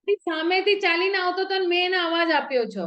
સામેથી ચાલીને આવતો તો મેં એને અવાજ આપ્યો છો.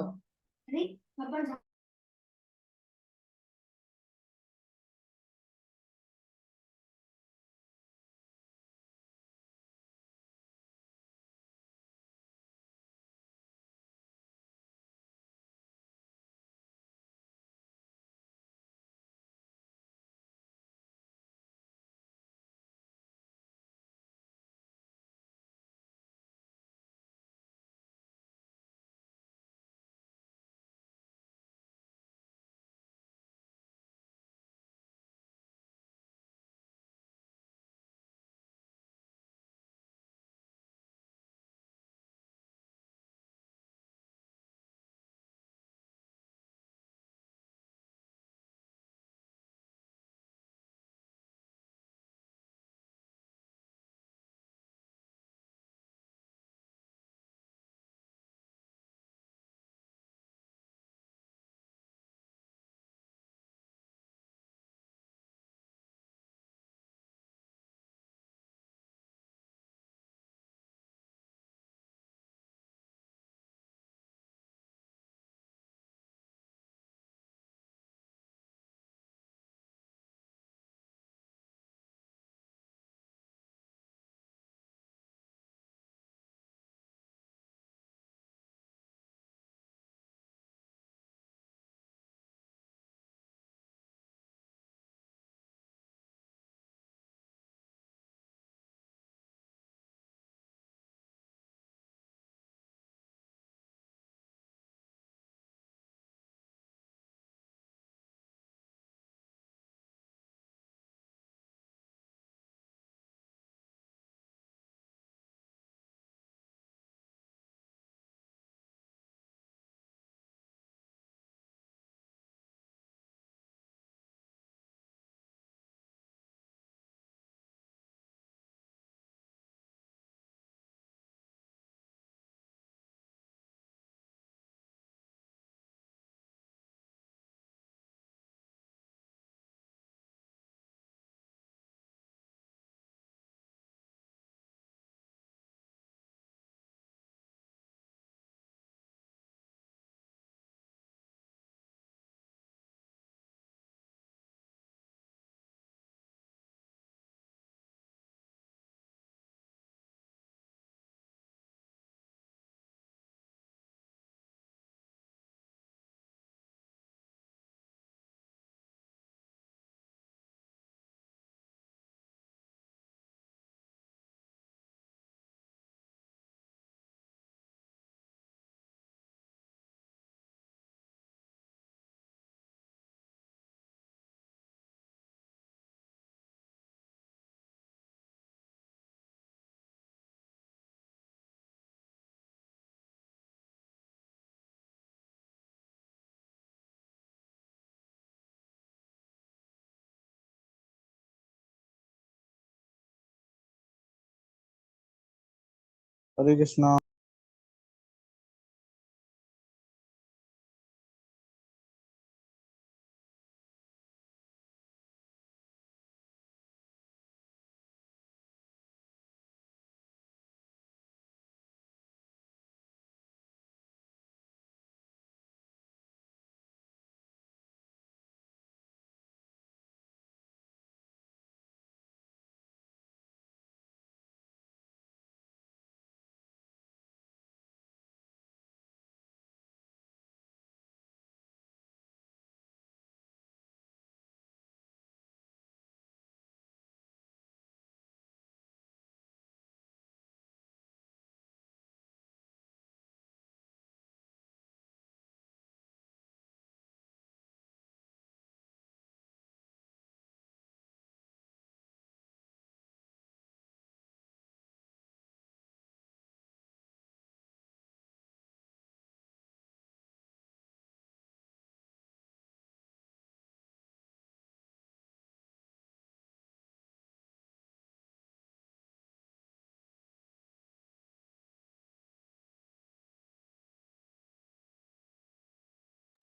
हरे कृष्णा।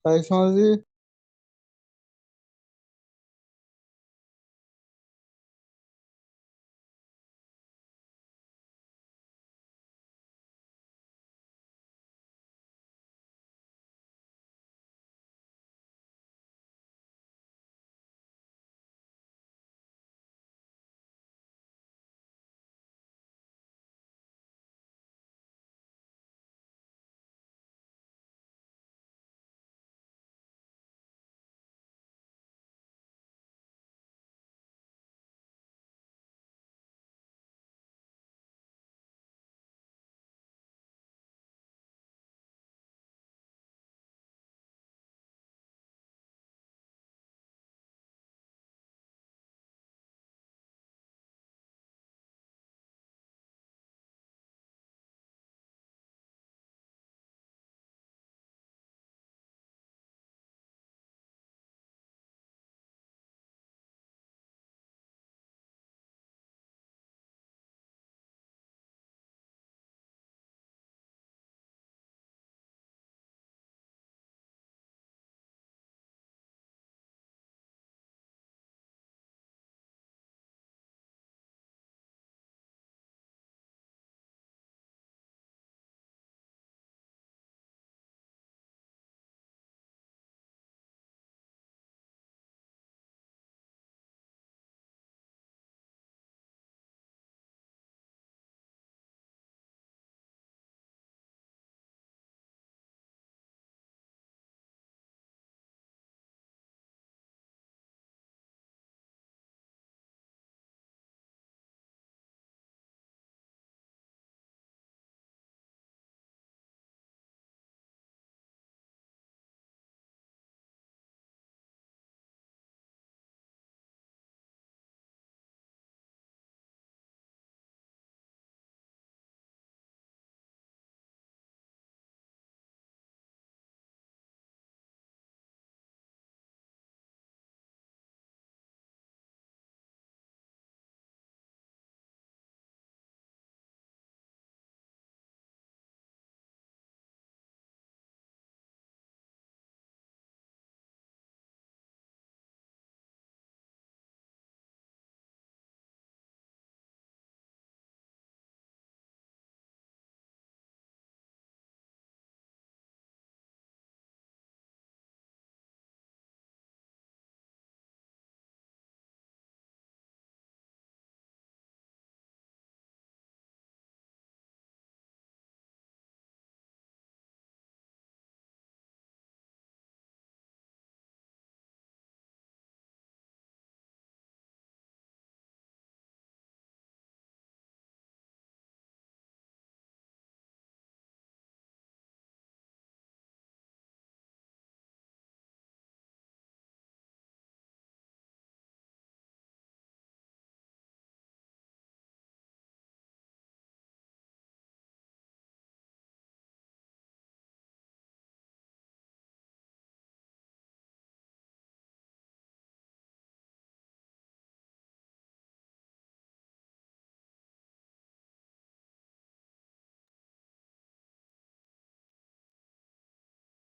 वैष्णव जी।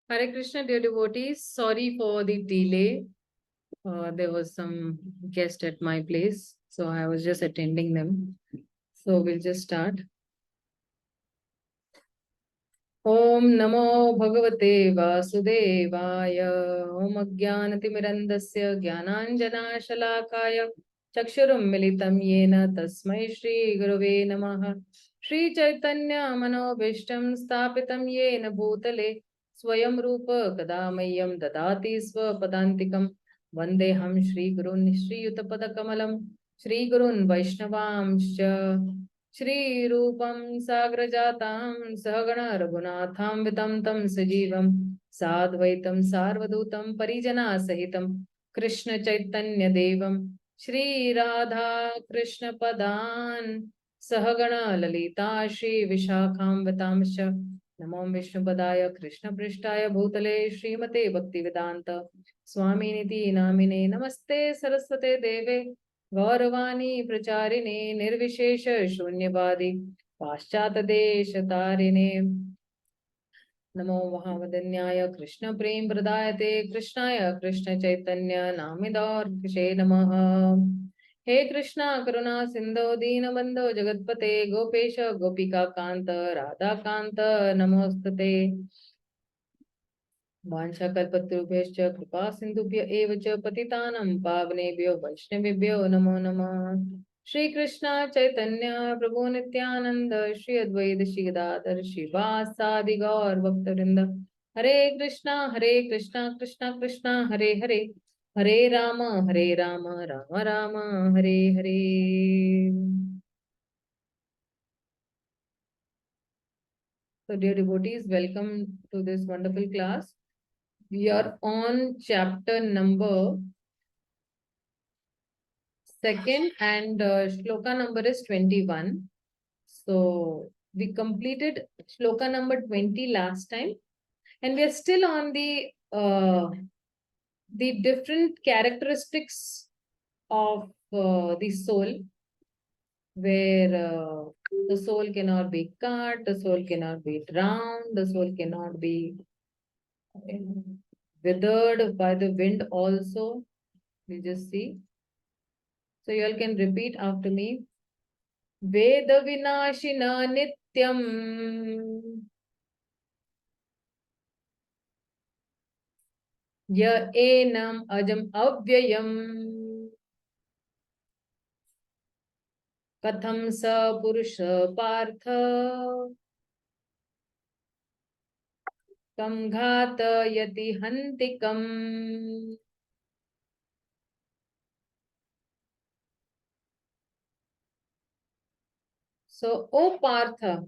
Hare Krishna, dear devotees. Sorry for the delay. There was some guest at my place, so I was just attending them. So we'll just start. Om Namo Bhagavate Vasudevaya. Om Ajnanatimirandasya Jnananjana Shalakaya Chakshurum Militam Yena Tasmai Shri Guruve Namaha. Shri Chaitanya Manobhishtam Stapitam Yena Bhutale Swayam Rupa Kadamayam Dadati Swapadantikam Vandeham Shri Gurun Shri Yutapadakkamalam Shri Gurun Vaishnavamscha Shri Rupam Sagrajatam Sahagana Raghunathamvitam Tam Sajivam Sadvaitam Sarvadutam Parijana Sahitam Krishna Chaitanya Devam Shri Radha Krishna Padan Sahagana Lalita Shri Vishakhamvitamscha Namo Vishnu Padaya Krishna Prishtaya Bhutale Srimate Bhaktivedanta Swami Niti Namine Namaste Saraswate Deve गौरवाणी प्रचारिणे निर्विशेष शून्यवादी पाश्चात देश तारिणे नमो महावदन्याय कृष्ण प्रेम प्रदायते कृष्णाय कृष्ण चैतन्य नामिदार्कशे नमः हे कृष्णा करुणा सिंधो दीनबंधो जगत्पते गोपेश गोपिका कांत राधा कांत नमोस्तुते वाञ्छाकल्पतरुभ्यश्च कृपा सिन्धुभ्य एव च पतितानं पावनेभ्यो वैष्णवेभ्यो नमो नमः श्री कृष्ण चैतन्य प्रभु नित्यानंद श्री अद्वैत श्री गदाधर श्रीवासादि गौर भक्तवृंद हरे Krishna Krishna Krishna Hare Hare Hare Ram Ram Ram Hare Hare So dear devotees, welcome to this wonderful class. We are on chapter number 2nd and shloka number is 21. So we completed shloka number 20 last time and we are still on the different characteristics of the soul, where the soul cannot be cut, the soul cannot be drowned, the soul cannot be withered by the wind also. We just see. So you all can repeat after me. Veda vinashina nityam ya enam ajam avyayam katham sa purusha partha kam ghata yati hantikam. So, O Partha,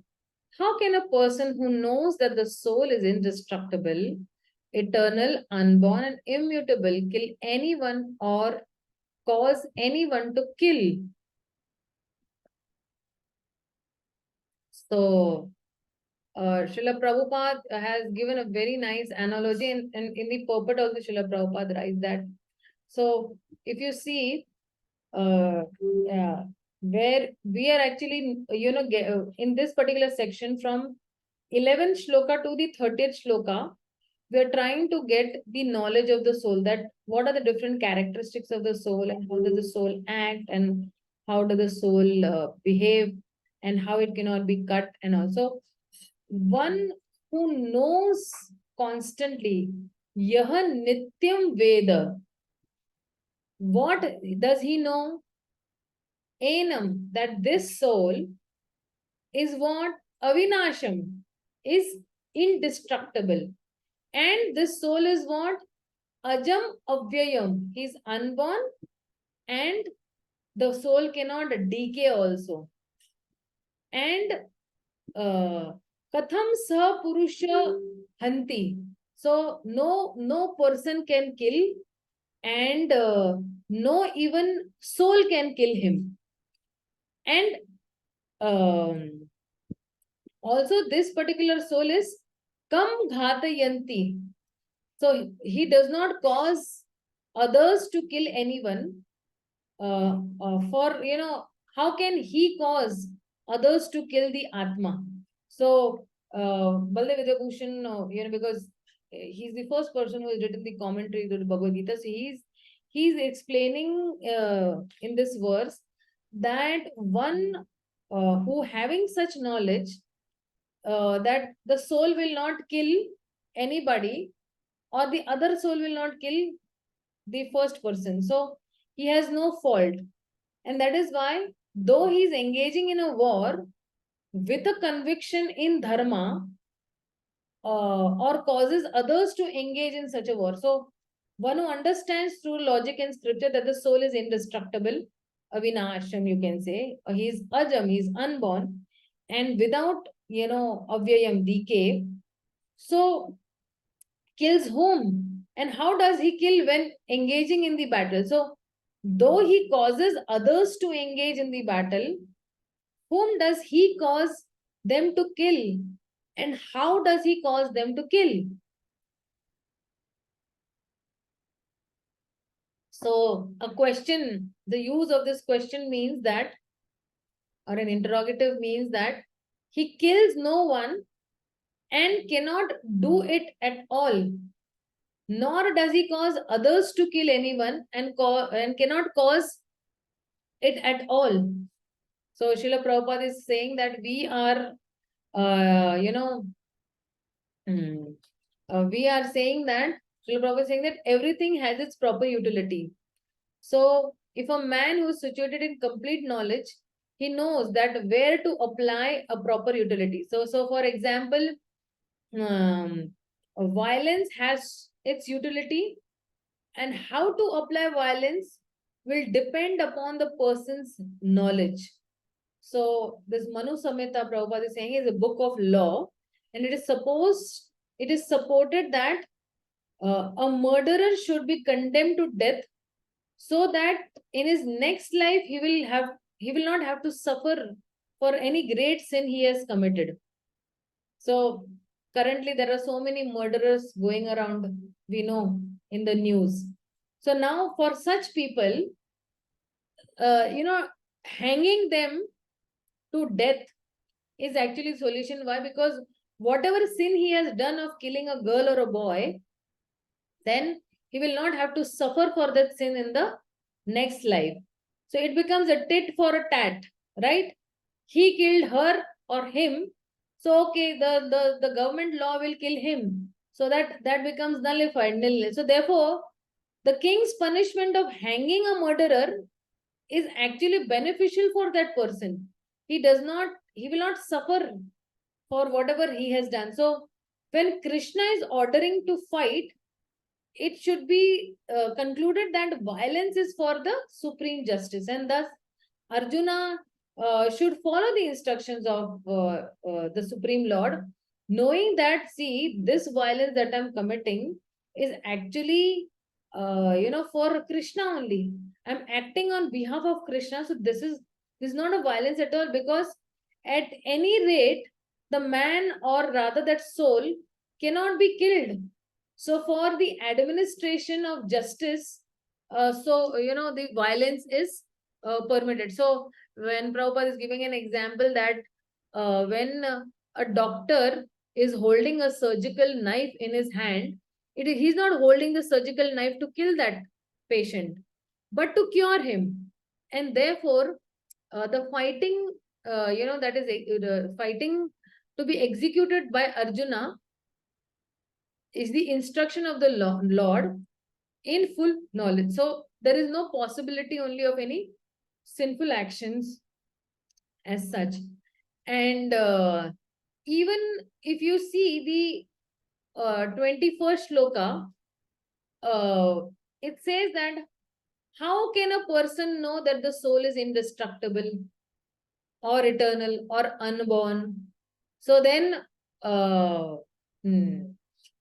how can a person who knows that the soul is indestructible, eternal, unborn, and immutable kill anyone or cause anyone to kill? So, Srila Prabhupada has given a very nice analogy, and in the purport also Srila Prabhupada writes that. So, if you see, yeah, where we are actually, in this particular section from 11th shloka to the 30th shloka, we are trying to get the knowledge of the soul, that what are the different characteristics of the soul and how does the soul act and how does the soul behave and how it cannot be cut. And also one who knows constantly, yah nityam veda, what does he know? Enam, that this soul is what? Avinasham, is indestructible. And this soul is what? Ajam avyayam, he is unborn and the soul cannot decay also. And katham sa purusha hanti, so no person can kill and no even soul can kill him. And also this particular soul is kam ghatayanti, so he does not cause others to kill anyone. For how can he cause others to kill the atma? So Baldev Vidyabhushan, because he's the first person who has written the commentary to the Bhagavad Gita. So he's explaining in this verse that one who having such knowledge that the soul will not kill anybody, or the other soul will not kill the first person. So he has no fault. And that is why, though he is engaging in a war with a conviction in dharma, or causes others to engage in such a war. So one who understands through logic and scripture that the soul is indestructible, avinasham, you can say, he is ajam, he is unborn, and without, avyayam, decay. So kills whom? And how does he kill when engaging in the battle? So though he causes others to engage in the battle, whom does he cause them to kill? And how does he cause them to kill? So a question, the use of this question means that, or an interrogative means that, he kills no one and cannot do it at all, nor does he cause others to kill anyone and cannot cause it at all. So Srila Prabhupada is saying that we are, we are saying that, Srila Prabhupada is saying that everything has its proper utility. So if a man who is situated in complete knowledge, he knows that where to apply a proper utility. So for example, violence has its utility, and how to apply violence will depend upon the person's knowledge. So this Manu Samhita Prabhupada is saying is a book of law, and it is supported that a murderer should be condemned to death, so that in his next life he will not have to suffer for any great sin he has committed. So currently there are so many murderers going around, we know, in the news. So now for such people, hanging them to death is actually solution. Why? Because whatever sin he has done of killing a girl or a boy, then he will not have to suffer for that sin in the next life. So it becomes a tit for a tat, right? He killed her or him. So okay, the government law will kill him. So that becomes nullified, nil. So therefore, the king's punishment of hanging a murderer is actually beneficial for that person. He will not suffer for whatever he has done. So when Krishna is ordering to fight, it should be concluded that violence is for the supreme justice, and thus Arjuna should follow the instructions of the Supreme Lord, knowing that, see, this violence that I'm committing is actually, for Krishna only. I'm acting on behalf of Krishna, so this is not a violence at all, because at any rate, the man, or rather that soul, cannot be killed. So for the administration of justice, the violence is permitted. So when Prabhupada is giving an example that when a doctor is holding a surgical knife in his hand, he's not holding the surgical knife to kill that patient, but to cure him. And therefore, the fighting, that is fighting to be executed by Arjuna is the instruction of the Lord in full knowledge. So there is no possibility only of any sinful actions as such. And even if you see the 21st shloka, it says that how can a person know that the soul is indestructible or eternal or unborn? So then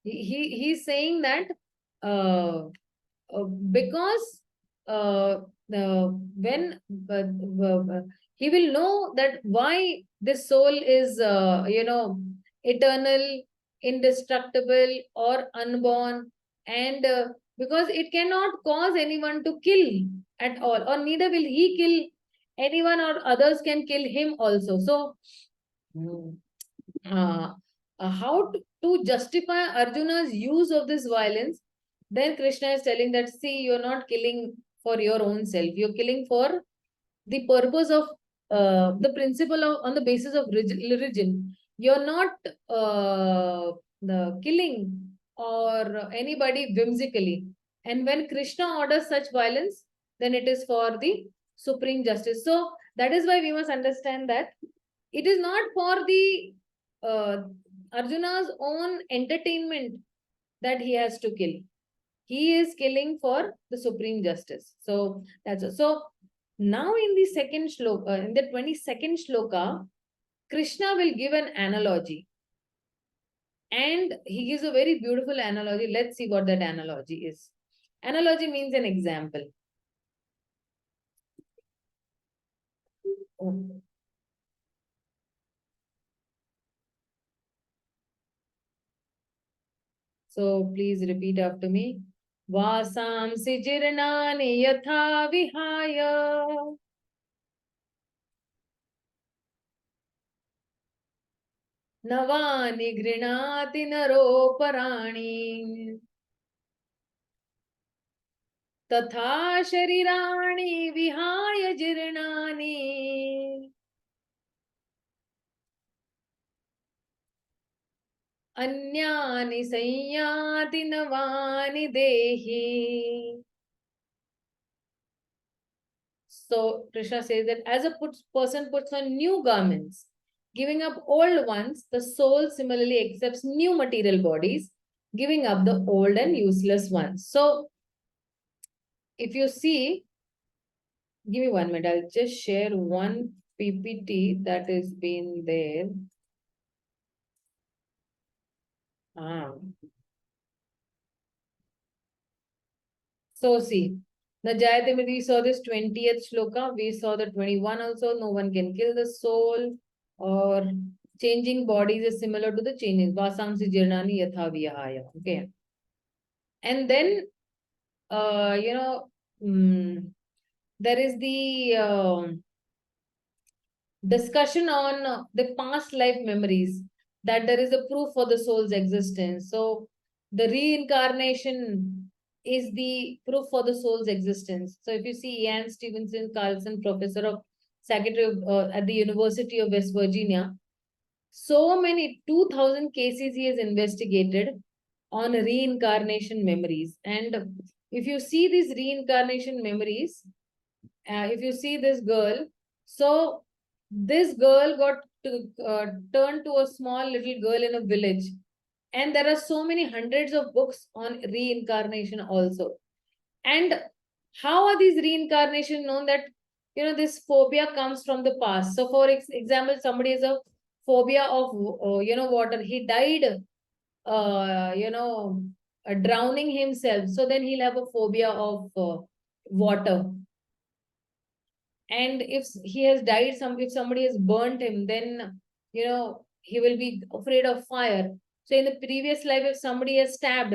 he's saying that because when he will know that why this soul is eternal, indestructible or unborn, and because it cannot cause anyone to kill at all, or neither will he kill anyone, or others can kill him also. So how to justify Arjuna's use of this violence, then Krishna is telling that, see, you're not killing for your own self, you're killing for the purpose of the principle of on the basis of religion. You're not the killing or anybody whimsically. And when Krishna orders such violence, then it is for the supreme justice. So that is why we must understand that it is not for the Arjuna's own entertainment that he has to kill. He is killing for the supreme justice. So that's it. So now in the second shloka, in the 22nd shloka, Krishna will give an analogy. And he gives a very beautiful analogy. Let's see what that analogy is. Analogy means an example. Oh. So please repeat after me. Vasamsi jirnani yatha vihaya. Navani grinati naroparaణि. तथा शरीराणि विहाय जीर्णानि अन्यानि संयाति नवानि देहि. So Krishna says that as a person puts on new garments, giving up old ones, the soul similarly accepts new material bodies, giving up the old and useless ones. So if you see, give me 1 minute, I'll just share one PPT that has been there. So see, the Jayate we saw this 20th shloka, we saw the 21 also, no one can kill the soul, or changing bodies is similar to the changing. Vasamsi jirnani yatha vihaya. Okay. And then, there is the discussion on the past life memories, that there is a proof for the soul's existence. So the reincarnation is the proof for the soul's existence. So if you see Ian Stevenson Carlson, professor of psychiatry at the University of West Virginia, so many 2000 cases he has investigated on reincarnation memories. And if you see these reincarnation memories, if you see this girl, so this girl got turned to a small little girl in a village. And there are so many hundreds of books on reincarnation also. And how are these reincarnation known? That, this phobia comes from the past. So for example, somebody has a phobia of, water. He died, drowning himself. So then he'll have a phobia of water. And if he has died, if somebody has burnt him, then he will be afraid of fire. So in the previous life, if somebody has stabbed,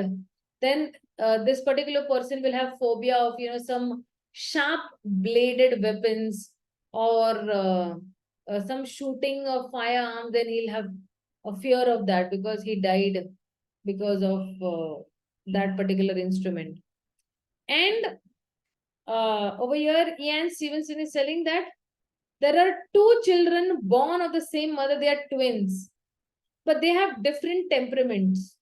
then this particular person will have phobia of some sharp bladed weapons, or some shooting of firearms. Then he'll have a fear of that because he died because of that particular instrument. And over here, Ian Stevenson is telling that there are two children born of the same mother. They are twins, but they have different temperaments.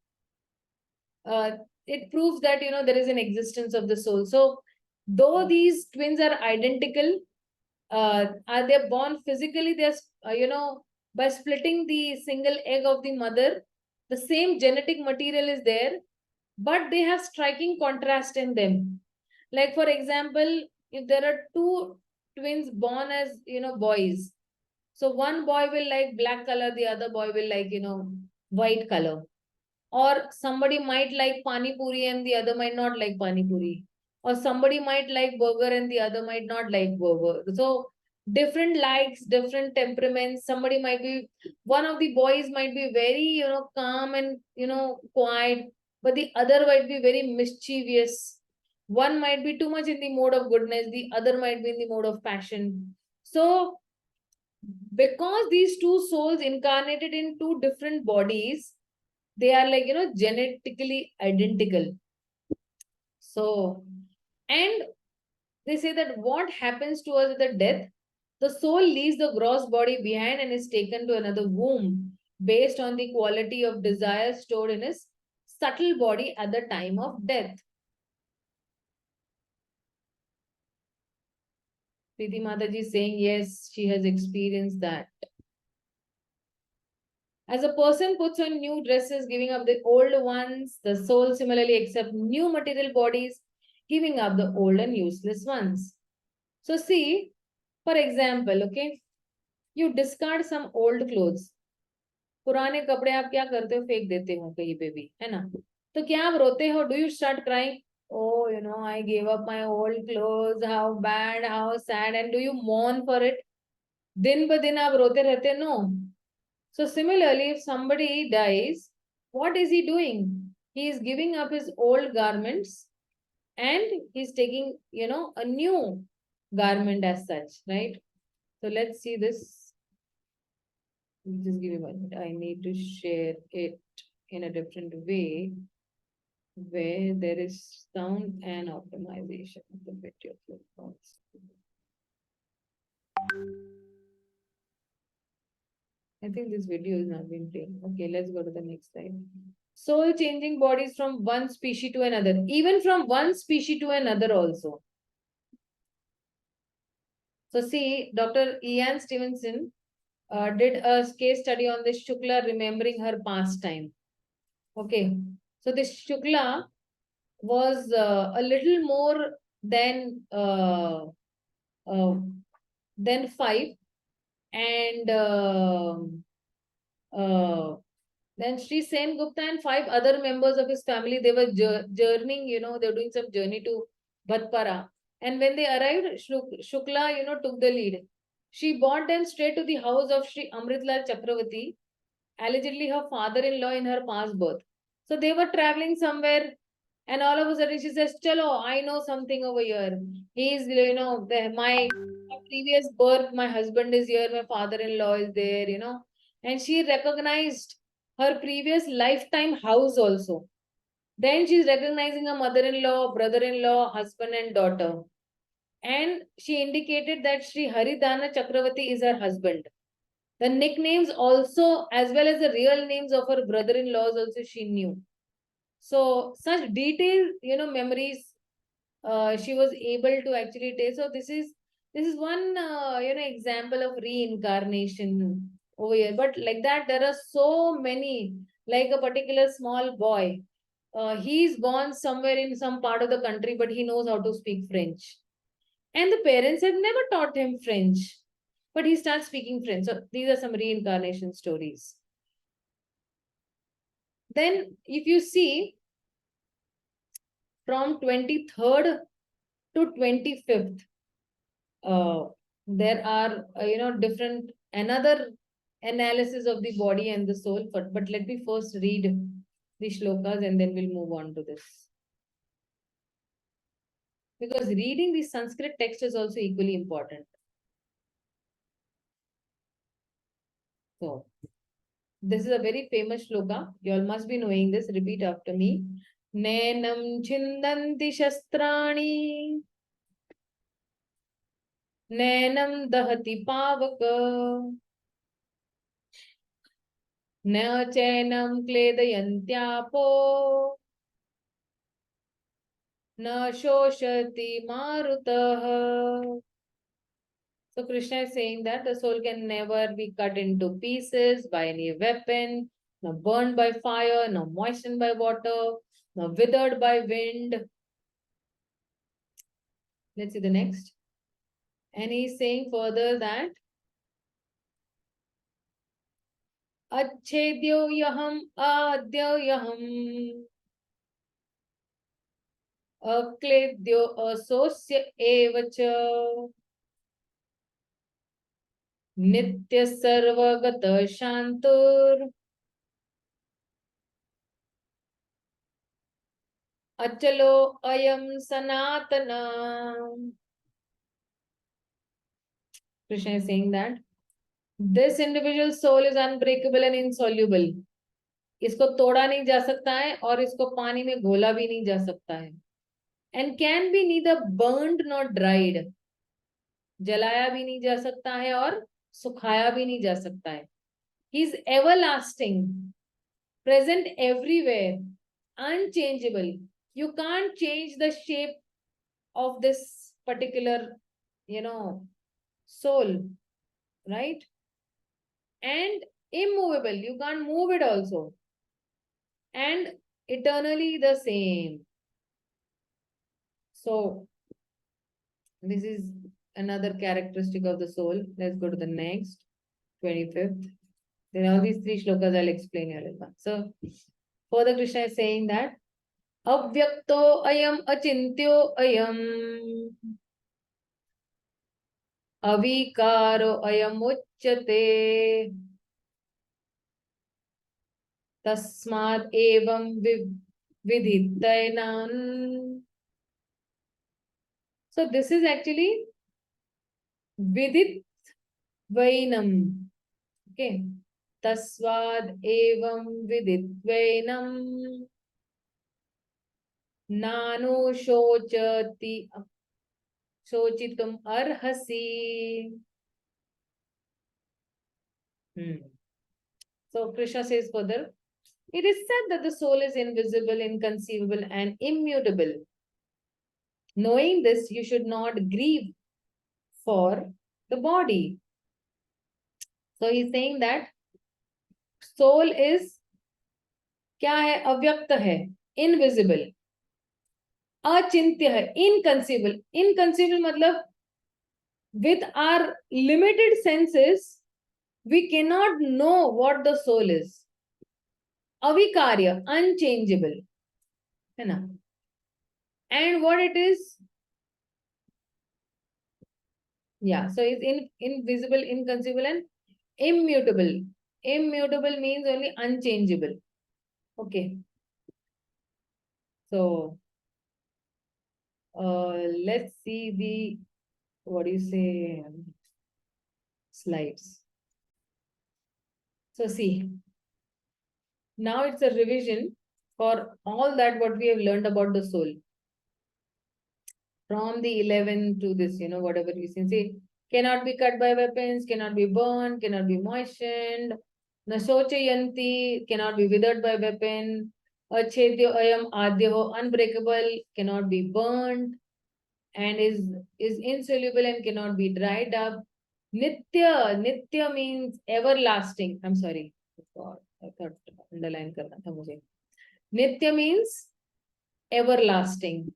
It proves that there is an existence of the soul. So though these twins are identical, are they born physically? They're by splitting the single egg of the mother, the same genetic material is there, but they have striking contrast in them. Like for example, if there are two twins born as boys, so one boy will like black color, the other boy will like white color. Or somebody might like pani puri and the other might not like pani puri. Or somebody might like burger and the other might not like burger. So different likes, different temperaments. Somebody might be, one of the boys might be very calm and quiet, but the other might be very mischievous. One might be too much in the mode of goodness, the other might be in the mode of passion. So because these two souls incarnated in two different bodies, they are like, genetically identical. So, and they say that what happens to us at the death, the soul leaves the gross body behind and is taken to another womb based on the quality of desire stored in his subtle body at the time of death. Preeti Mataji is saying yes, she has experienced that. As a person puts on new dresses, giving up the old ones, the soul similarly accepts new material bodies, giving up the old and useless ones. So see, for example, okay, you discard some old clothes. पुराने कपड़े आप क्या करते हो, फेंक देते हो कहीं पे भी, है ना? तो क्या आप रोते हो? Do you start crying? Oh, I gave up my old clothes, how bad, how sad, and do you mourn for it? दिन ब दिन आप रोते रहते? No. So similarly, if somebody dies, what is he doing? He is giving up his old garments and he's taking, a new garment as such, right? So let's see this. Just give me 1 minute. I need to share it in a different way where there is sound and optimization of the video. I think this video is not being played. Okay, let's go to the next slide. Soul changing bodies from one species to another, even from one species to another also. So see, Dr. Ian Stevenson did a case study on this Shukla remembering her pastime. Okay, so this Shukla was a little more than uh, uh, 5, and then Sri Sen Gupta and 5 other members of his family, they were journeying, they were doing some journey to Bhatpara. And when they arrived, Shukla, took the lead. She brought them straight to the house of Sri Amritlal Chakravarti, allegedly her father-in-law in her past birth. So they were traveling somewhere, and all of a sudden she says, Chalo, I know something over here. He is, my previous birth, my husband is here, my father-in-law is there, And she recognized her previous lifetime house also. Then she's recognizing her mother-in-law, brother-in-law, husband and daughter. And she indicated that Sri Haridana Chakravarti is her husband. The nicknames also, as well as the real names of her brother-in-laws also she knew. So such detailed, memories she was able to actually take. So this is one, example of reincarnation over here. But like that, there are so many, like a particular small boy. He's born somewhere in some part of the country, but he knows how to speak French. And the parents have never taught him French, but he starts speaking French. So these are some reincarnation stories. Then if you see from 23rd to 25th, there are, different, another analysis of the body and the soul. But let me first read the shlokas and then we'll move on to this. Because reading the Sanskrit text is also equally important. So, this is a very famous shloka. You all must be knowing this. Repeat after me. Nenam chindanti shastrani. Nenam dahati pavaka. न चैनम क्लेदयन्त्यापो न शोषति मारुतः. So Krishna is saying that the soul can never be cut into pieces by any weapon, nor burned by fire, nor moistened by water, nor withered by wind. Let's see the next. And he's saying further that अच्छेद्यो यहम आद्यो यहम अक्लेद्यो असोस्य एव च नित्य सर्वगत शांतुर अचलो अयम सनातना. Krishna is saying that This individual soul is unbreakable and insoluble. इसको तोड़ा नहीं जा सकता है और इसको पानी में घोला भी नहीं जा सकता है. And can be neither burned nor dried. जलाया भी नहीं जा सकता है और सुखाया भी नहीं जा सकता है. He is everlasting, present everywhere, unchangeable. You can't change the shape of this particular, soul, right? And immovable. You can't move it also. And eternally the same. So, this is another characteristic of the soul. Let's go to the next, 25th. Then all these three shlokas I'll explain a little bit. So, further Krishna is saying that Avyakto ayam achintyo ayam avikaro ayam uchyate tasmad evam vidhitayanan. So this is actually viditvainam. Okay. Tasvad evam viditvainam nano shochati shochitum arhasi. So Krishna says further, it is said that the soul is invisible, inconceivable, and immutable. Knowing this, you should not grieve for the body. So he's saying that soul is क्या है? अव्यक्त है, invisible. अचिंत्य है, inconceivable. Inconceivable मतलब with our limited senses, we cannot know what the soul is. Avikarya, unchangeable. है ना? And what it is? Yeah, so it's invisible, inconceivable, and immutable. Immutable means only unchangeable. Okay. So, let's see the, what do you say, slides. So see, now it's a revision for all that what we have learned about the soul. From the 11 to this, whatever you can say, cannot be cut by weapons, cannot be burned, cannot be moistened, nasochayanti, cannot be withered by weapon, achedyo ayam adyaho, unbreakable, cannot be burned, and is insoluble and cannot be dried up. Nitya means everlasting. I'm sorry. God, I thought underline karna tha mujhe. Nitya means everlasting.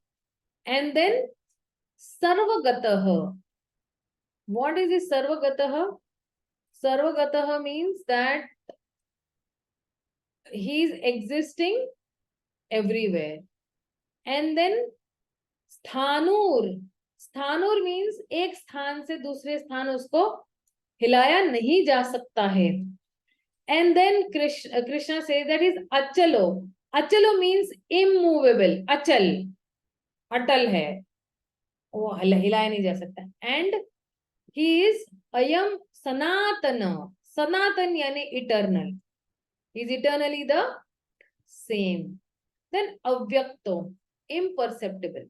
And then Sarvagataha. What is this Sarvagataha? Sarvagataha means that he is existing everywhere. And then Sthanur. Sthanur means एक स्थान से दूसरे स्थान उसको हिलाया नहीं जा सकता है. And then Krishna says that is Achalo. Achalo means immovable. Achal. अटल है, वो हिलाया नहीं जा सकता. And he is Ayam Sanatana. Sanatan yani eternal. He is eternally the same. Then Avyakto, imperceptible.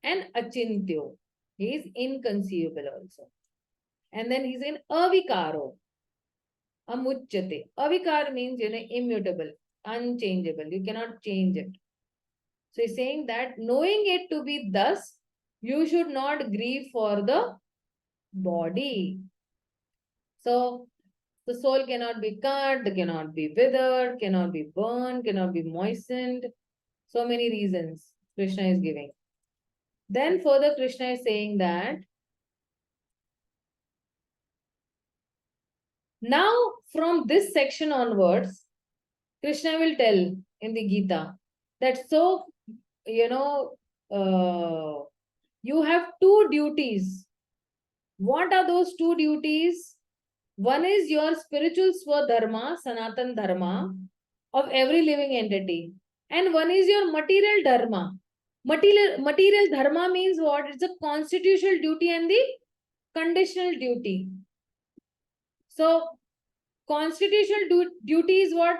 And Achintyo, he is inconceivable also. And then he's in Avikaro. Amuchyate. Avikar means, immutable, unchangeable. You cannot change it. So he's saying that knowing it to be thus, you should not grieve for the body. So the soul cannot be cut, cannot be withered, cannot be burned, cannot be moistened. So many reasons Krishna is giving. Then further Krishna is saying that now from this section onwards, Krishna will tell in the Gita that so, you have two duties. What are those two duties? One is your spiritual Swadharma, Sanatan Dharma of every living entity. And one is your material Dharma. Material Dharma means what? It's a constitutional duty and the conditional duty. So constitutional duty is what?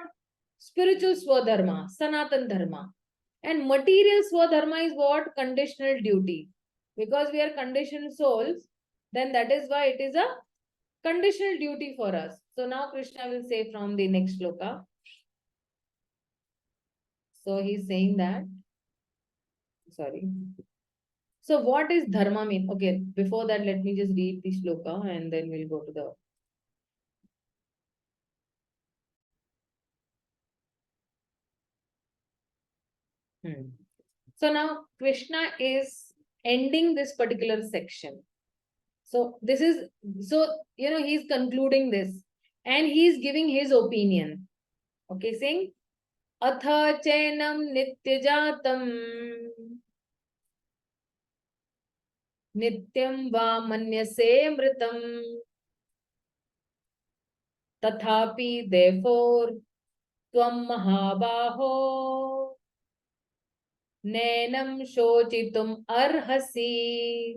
Spiritual swadharma, sanatan dharma. And material swadharma is what? Conditional duty. Because we are conditioned souls, then that is why it is a conditional duty for us. So now Krishna will say from the next shloka. So he's saying that, sorry. So what is dharma mean? Okay, before that, let me just read the shloka and then we'll go to the. So now Krishna is ending this particular section. So this is, he's concluding this and he's giving his opinion. Okay, saying, Atha chainam nityajatam nityam va manyase mritam tathapi therefore tvam mahabaho nenam shochitum arhasi.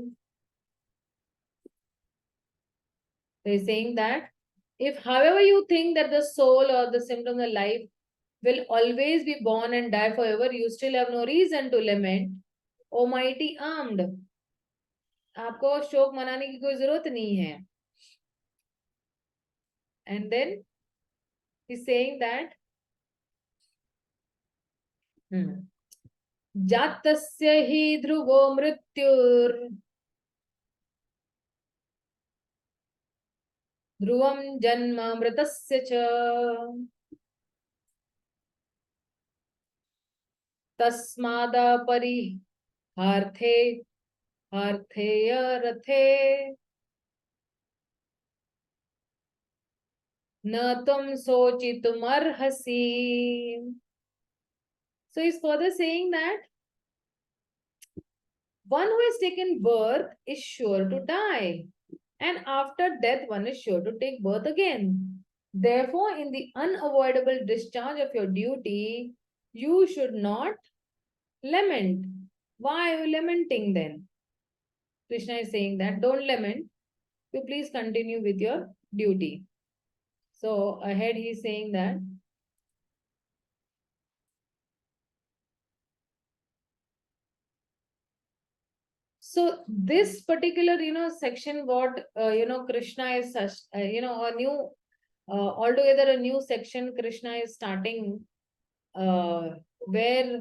He's saying that if however you think that the soul or the symptom of life will always be born and die forever, you still have no reason to lament. O mighty armed. आपको शोक मनाने की कोई जरूरत नहीं है. And then he's saying that जातस्य हि ध्रुवो मृत्युर ध्रुवम जन्म मृतस्य च तस्मादा परिहार्थे हार्थेय रथे न तुम सोचितुमर्हसि. So he's further saying that one who has taken birth is sure to die, and after death one is sure to take birth again. Therefore, in the unavoidable discharge of your duty, you should not lament. Why are you lamenting then? Krishna is saying that don't lament. You please continue with your duty. So ahead he is saying that so this particular section what Krishna is a new altogether a new section Krishna is starting where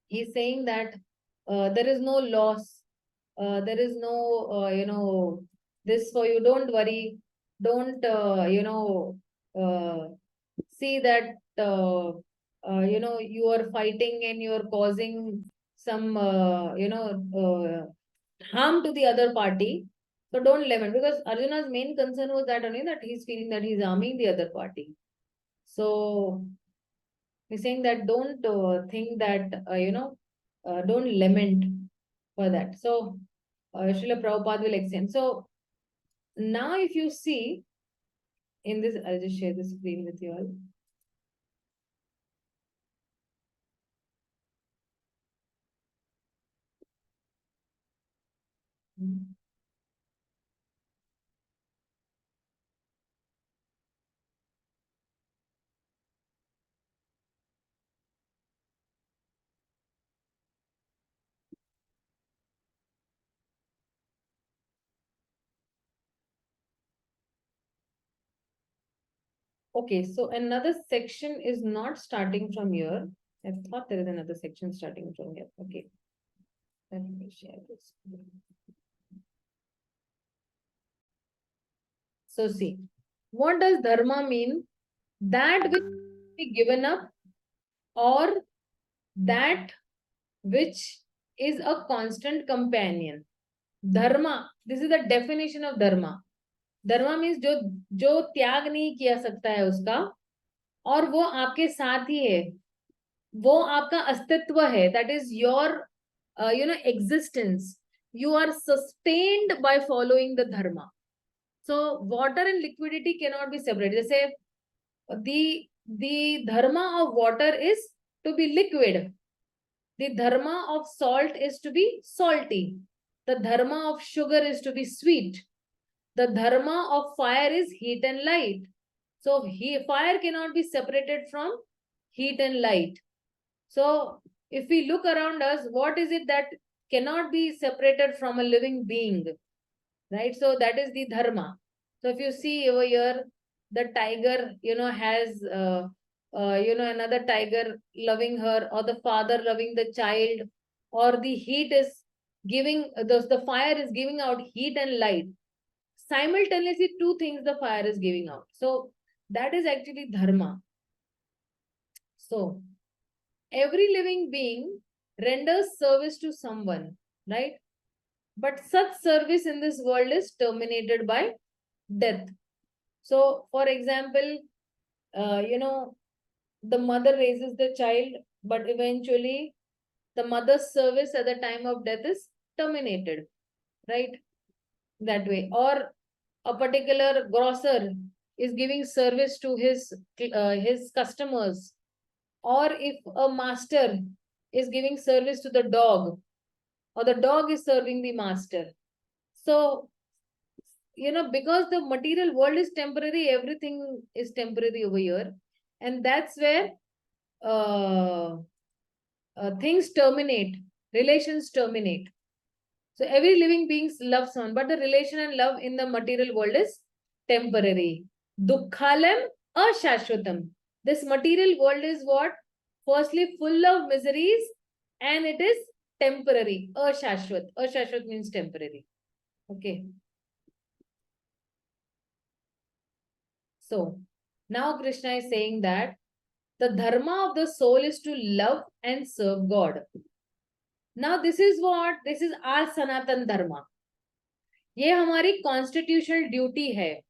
he's saying that there is no loss, there is no this for you, don't worry, don't see that you are fighting and you are causing some harm to the other party. So don't lament, because Arjuna's main concern was that only, that he's feeling that he's harming the other party. So he's saying that don't think that don't lament for that. So Srila Prabhupada will extend. So now if you see in this, I'll just share the screen with you all. Okay, so another section is not starting from here. I thought there is another section starting from here. Okay. Let me share this. So see, what does dharma mean? That which be given up, or that which is a constant companion. Dharma, this is the definition of dharma. Dharma means जो त्याग नहीं किया सकता है उसका, और वो आपके साथ ही है, वो आपका अस्तित्व है, that is your existence. You are sustained by following the dharma. So water and liquidity cannot be separated. Jaise the dharma of water is to be liquid. The dharma of salt is to be salty. The dharma of sugar is to be sweet. The dharma of fire is heat and light. So fire cannot be separated from heat and light. So if we look around us, what is it that cannot be separated from a living being? Right? So that is the dharma. So if you see over here, the tiger, has, another tiger loving her, or the father loving the child, or the heat is giving, the fire is giving out heat and light. Simultaneously, two things the fire is giving out. So that is actually dharma. So every living being renders service to someone, right? But such service in this world is terminated by death. So, for example, the mother raises the child, but eventually the mother's service at the time of death is terminated, right? That way. Or a particular grocer is giving service to his customers, or if a master is giving service to the dog, or the dog is serving the master. So, because the material world is temporary, everything is temporary over here. And that's where uh, things terminate, relations terminate. So every living being loves someone, but the relation and love in the material world is temporary. Dukkhalam ashashvatam. This material world is what? Firstly, full of miseries, and it is temporary. Ashashvat. Ashashvat means temporary. Okay. So now Krishna is saying that the dharma of the soul is to love and serve God. Now this is our Sanatan Dharma. ये हमारी constitutional duty है.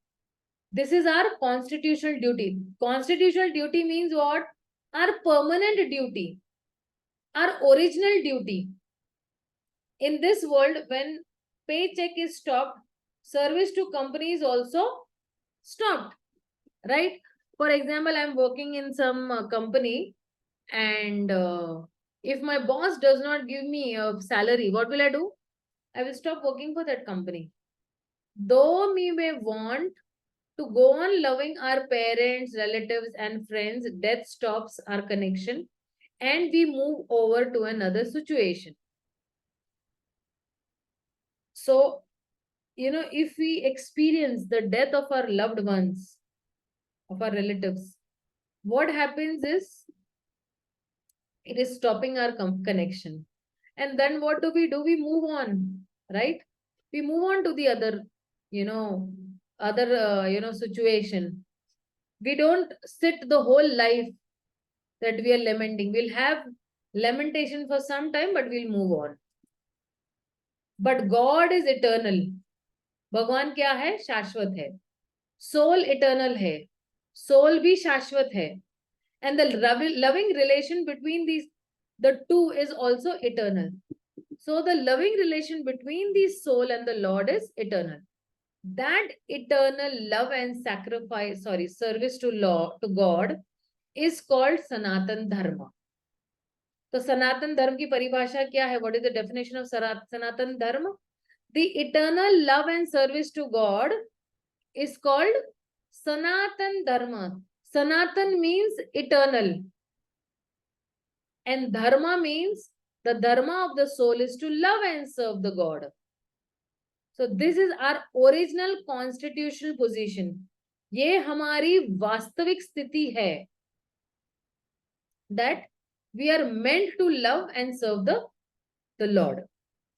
This is our constitutional duty. Constitutional duty means what? Our permanent duty. Our original duty. In this world, when paycheck is stopped, service to company is also stopped. Right? For example, I'm working in some company, and if my boss does not give me a salary, what will I do? I will stop working for that company. Though we may want to go on loving our parents, relatives, and friends, death stops our connection and we move over to another situation. So, if we experience the death of our loved ones, of our relatives, what happens is it is stopping our connection. And then what do? We move on, right? We move on to the other, situation. We don't sit the whole life that we are lamenting. We'll have lamentation for some time, but we'll move on. But God is eternal. भगवान क्या है? शाश्वत है. Soul eternal है. Soul भी शाश्वत है. And the loving relation between the two is also eternal. So the loving relation between the soul and the Lord is eternal. That eternal love and service to God is called Sanatan Dharma. तो सनातन धर्म की परिभाषा क्या है? What is the definition of Sanatan Dharma? The eternal love and service to God is called Sanatan Dharma. Sanatan means eternal. And Dharma means the Dharma of the soul is to love and serve the God. So this is our original constitutional position. ये हमारी वास्तविक स्थिति है. That we are meant to love and serve the Lord.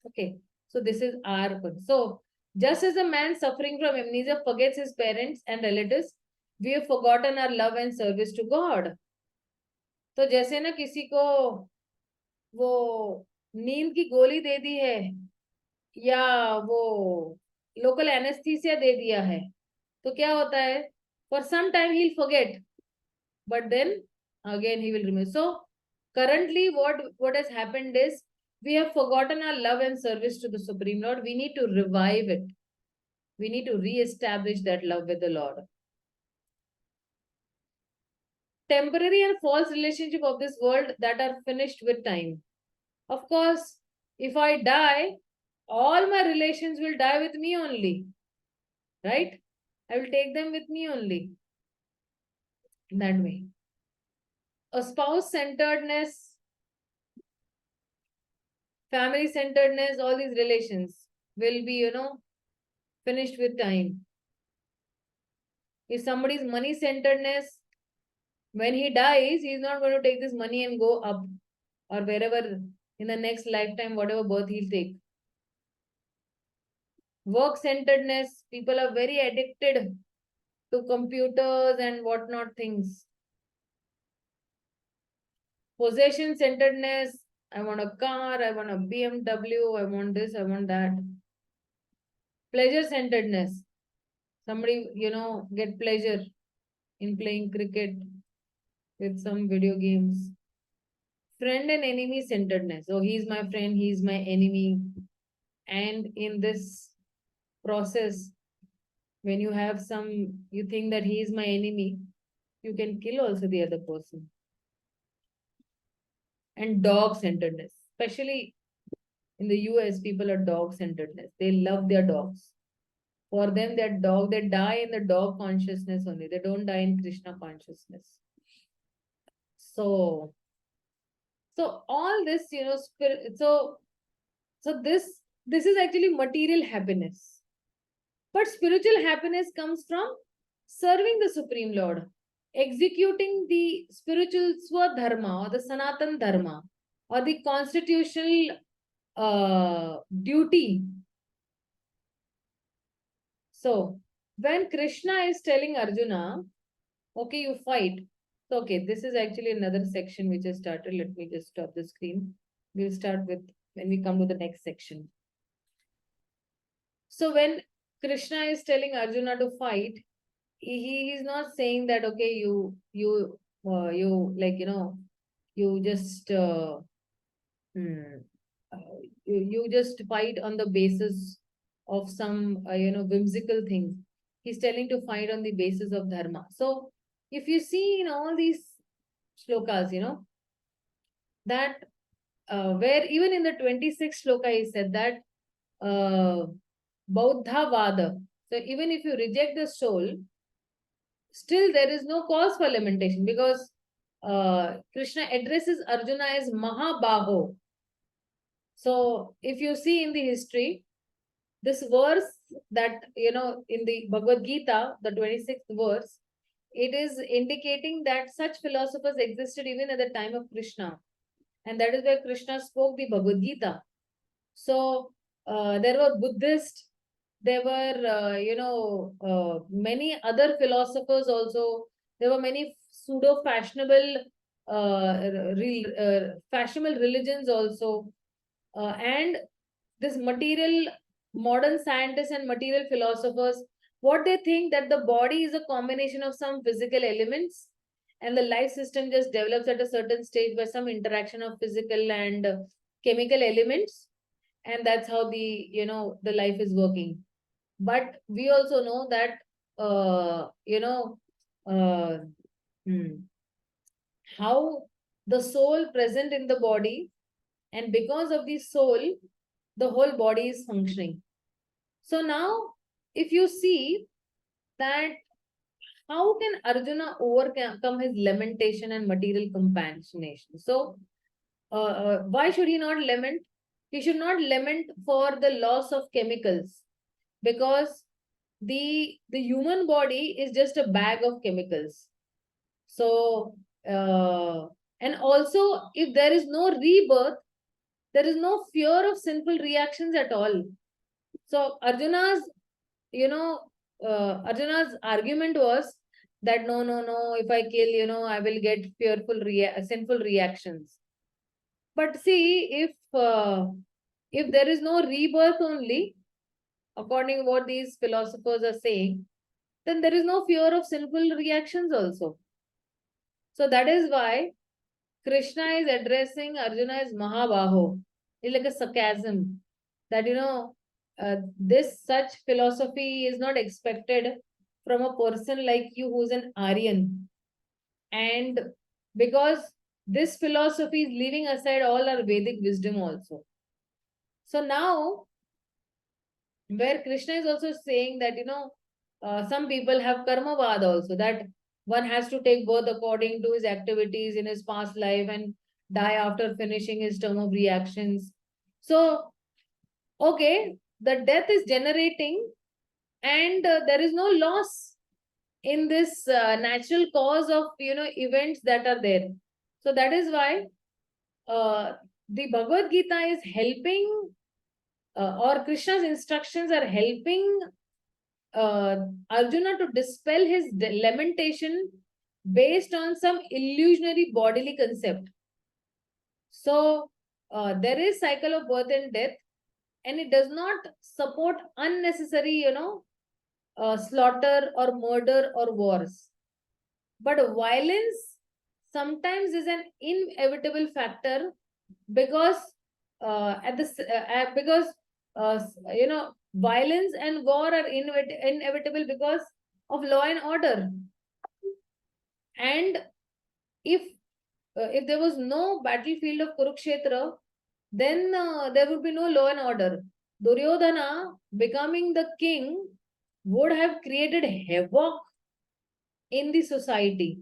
Okay. So this is our. So just as a man suffering from amnesia forgets his parents and relatives, we have forgotten our love and service to God. तो जैसे ना किसी को वो नींद की गोली दे दी है या वो लोकल एनेस्थीसिया दे दिया है, तो क्या होता है? For some time he'll forget, but then again he will remember. So currently what has happened is we have forgotten our love and service to the Supreme Lord. We need to revive it. We need to re-establish that love with the Lord. Temporary and false relationship of this world that are finished with time. Of course, if I die, all my relations will die with me only. right? I will take them with me only. That way. A spouse centeredness, family centeredness, all these relations will be, finished with time. If somebody's money centeredness, when he dies, he's not going to take this money and go up or wherever in the next lifetime, whatever birth he'll take. Work centeredness, people are very addicted to computers and whatnot things. Possession centeredness, I want a car, I want a BMW, I want this, I want that. Pleasure centeredness, somebody, get pleasure in playing cricket with some video games. Friend and enemy centeredness. Oh, he's my friend, he's my enemy. And in this process, when you have you think that he is my enemy, you can kill also the other person. And dog centeredness, especially in the US, people are dog centeredness. They love their dogs. For them, that dog, they die in the dog consciousness only. They don't die in Krishna consciousness. So all this, spirit. So this is actually material happiness. But spiritual happiness comes from serving the Supreme Lord, executing the spiritual Swadharma or the Sanatan Dharma or the constitutional duty. So, when Krishna is telling Arjuna, okay, you fight. So, okay, this is actually another section which has started. Let me just stop the screen. We'll start with when we come to the next section. So, when Krishna is telling Arjuna to fight, he is not saying that, okay, you just you just fight on the basis of some whimsical things. He's telling to fight on the basis of dharma. So if you see in all these shlokas, that where even in the 26th shloka he said that Bauddha Vada. So even if you reject the soul, still there is no cause for lamentation, because Krishna addresses Arjuna as Mahabaho. So if you see in the history, this verse that, in the Bhagavad Gita, the 26th verse, it is indicating that such philosophers existed even at the time of Krishna. And that is where Krishna spoke the Bhagavad Gita. So there were Buddhists, there were, many other philosophers also. There were many pseudo-fashionable fashionable religions also. And this material, modern scientists and material philosophers, what they think that the body is a combination of some physical elements, and the life system just develops at a certain stage by some interaction of physical and chemical elements, and that's how the life is working. But we also know that uh, hmm, how the soul present in the body, and because of the soul the whole body is functioning. So now if you see that, how can Arjuna overcome his lamentation and material compassionation? So why should he not lament? He should not lament for the loss of chemicals, because the human body is just a bag of chemicals. So and also, if there is no rebirth, there is no fear of sinful reactions at all. So Arjuna's argument was that no, if I kill, I will get sinful reactions. But see, if there is no rebirth only, according to what these philosophers are saying, then there is no fear of sinful reactions also. So that is why Krishna is addressing Arjuna as Mahabaho. It's like a sarcasm that, this such philosophy is not expected from a person like you who's an Aryan. And because this philosophy is leaving aside all our Vedic wisdom also. So now, where Krishna is also saying that, some people have karmavad also, that one has to take birth according to his activities in his past life and die after finishing his term of reactions. So, okay, the death is generating, and there is no loss in this natural cause of events that are there. So that is why uh, the Bhagavad Gita is helping, or Krishna's instructions are helping Arjuna to dispel his lamentation based on some illusionary bodily concept. So there is cycle of birth and death, and it does not support unnecessary, slaughter or murder or wars. But violence sometimes is an inevitable factor, because violence and war are inevitable because of law and order. And if there was no battlefield of Kurukshetra, then there would be no law and order. Duryodhana, becoming the king, would have created havoc in the society.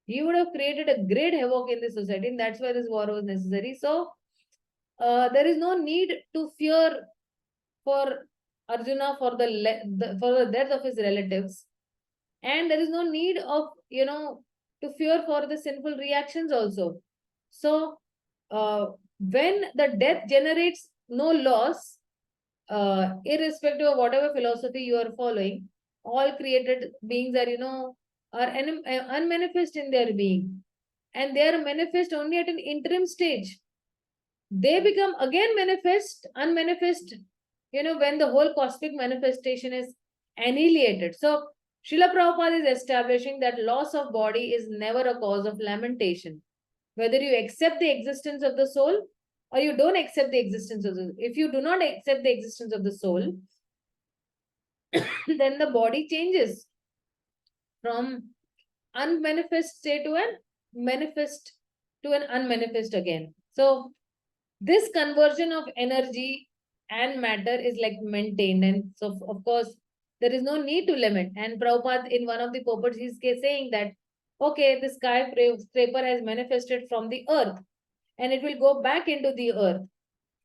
He would have created a great havoc in the society, and that's why this war was necessary. So there is no need to fear for Arjuna for for the death of his relatives, and there is no need of to fear for the sinful reactions also. So when the death generates no loss, irrespective of whatever philosophy you are following, all created beings are are unmanifest in their being, and they are manifest only at an interim stage. They become again unmanifest, when the whole cosmic manifestation is annihilated. So Srila Prabhupada is establishing that loss of body is never a cause of lamentation. Whether you accept the existence of the soul or you don't accept the existence of the, if you do not accept the existence of the soul, then the body changes from unmanifest state to an manifest to an unmanifest again. So this conversion of energy and matter is like maintained, and so of course there is no need to lament. And Prabhupada, in one of the purports, he's saying that okay, the skyscraper has manifested from the earth and it will go back into the earth.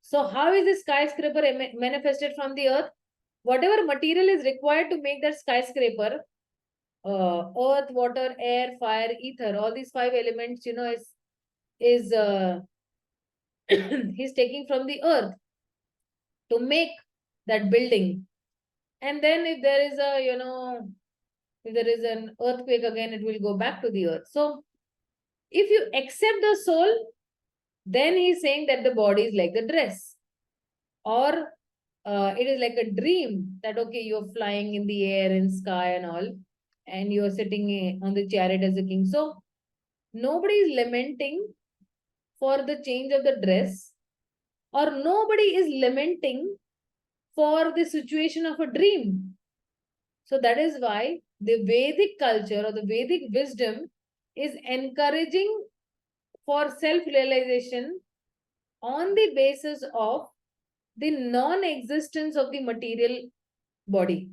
So how is the skyscraper manifested from the earth? Whatever material is required to make that skyscraper, earth, water, air, fire, ether, all these five elements, is he's taking from the earth to make that building. And then if there is a, if there is an earthquake again, it will go back to the earth. So if you accept the soul, then he's saying that the body is like the dress, or it is like a dream that okay, you're flying in the air in sky and all, and you're sitting on the chariot as a king. So nobody is lamenting for the change of the dress, or nobody is lamenting for the situation of a dream. So that is why the Vedic culture or the Vedic wisdom is encouraging for self-realization on the basis of the non-existence of the material body.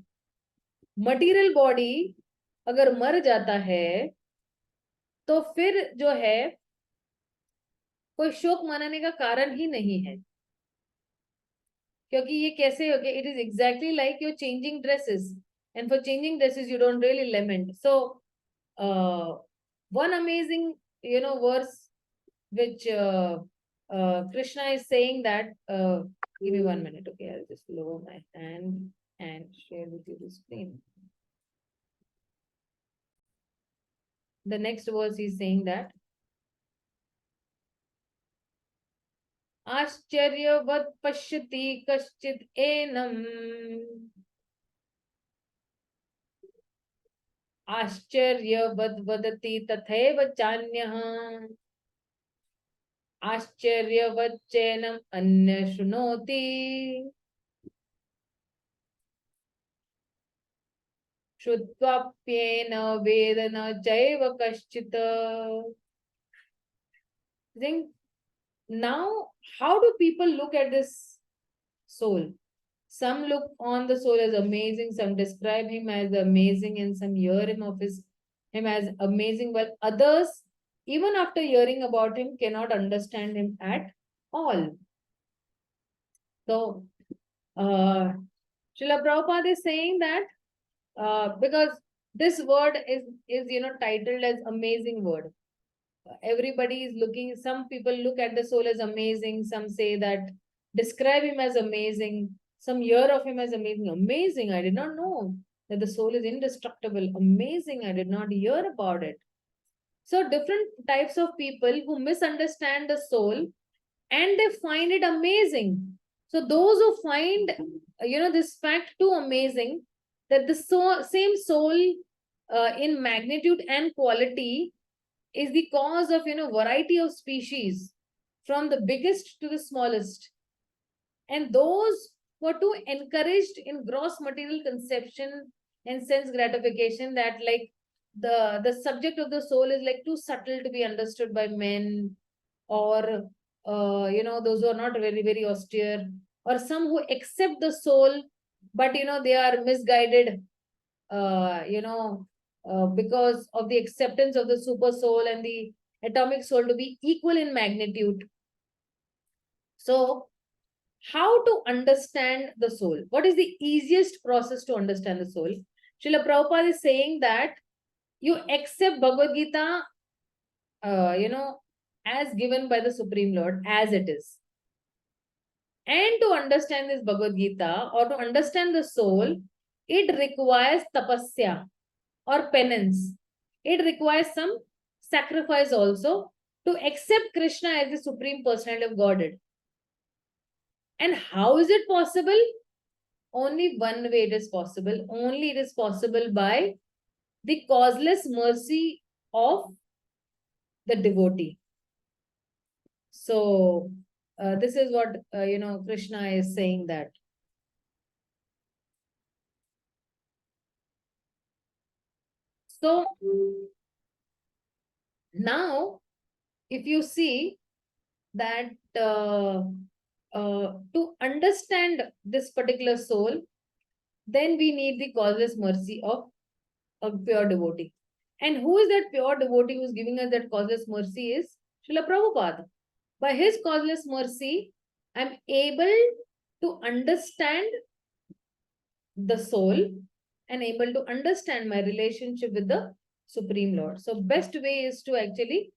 Material body अगर मर जाता है तो फिर जो है कोई शोक मनाने का कारण ही नहीं है, क्योंकि ये कैसे हो गया? It is exactly like you're changing dresses, and for changing dresses you don't really lament. So one amazing verse which Krishna is saying that give me 1 minute, okay, I'll just lower my hand and share with you the screen. The next verse is saying that आश्चर्यवत् पश्यति कश्चित् एनम् आश्चर्यवद् वदति तथैव चान्यः आश्चर्यवच्चैनम् अन्य शृणोति श्रुत्वाप्येन वेद न चैव कश्चित्. Think now, how do people look at this soul? Some look on the soul as amazing, some describe him as amazing, and some hear him as amazing, while others, even after hearing about him, cannot understand him at all. So, Srila Prabhupada is saying that because this word is titled as amazing word. Everybody is looking, some people look at the soul as amazing, some say that describe him as amazing, some hear of him as amazing. Amazing, I did not know that the soul is indestructible. Amazing, I did not hear about it. So different types of people who misunderstand the soul and they find it amazing. So those who find this fact too amazing, that the same soul in magnitude and quality is the cause of variety of species from the biggest to the smallest, and those who are too encouraged in gross material conception and sense gratification, that like the subject of the soul is like too subtle to be understood by men, or those who are not very very austere, or some who accept the soul but they are misguided, because of the acceptance of the super soul and the atomic soul to be equal in magnitude. So, how to understand the soul? What is the easiest process to understand the soul? Srila Prabhupada is saying that you accept Bhagavad Gita, as given by the Supreme Lord, as it is. And to understand this Bhagavad Gita or to understand the soul, it requires tapasya or penance. It requires some sacrifice also to accept Krishna as the Supreme Personality of Godhead. And how is it possible? Only one way it is possible. Only it is possible by the causeless mercy of the devotee. So, this is what, Krishna is saying that. So, now, if you see that to understand this particular soul, then we need the causeless mercy of a pure devotee. And who is that pure devotee who is giving us that causeless mercy is Srila Prabhupada. By his causeless mercy, I'm able to understand the soul and able to understand my relationship with the Supreme Lord. So best way is to actually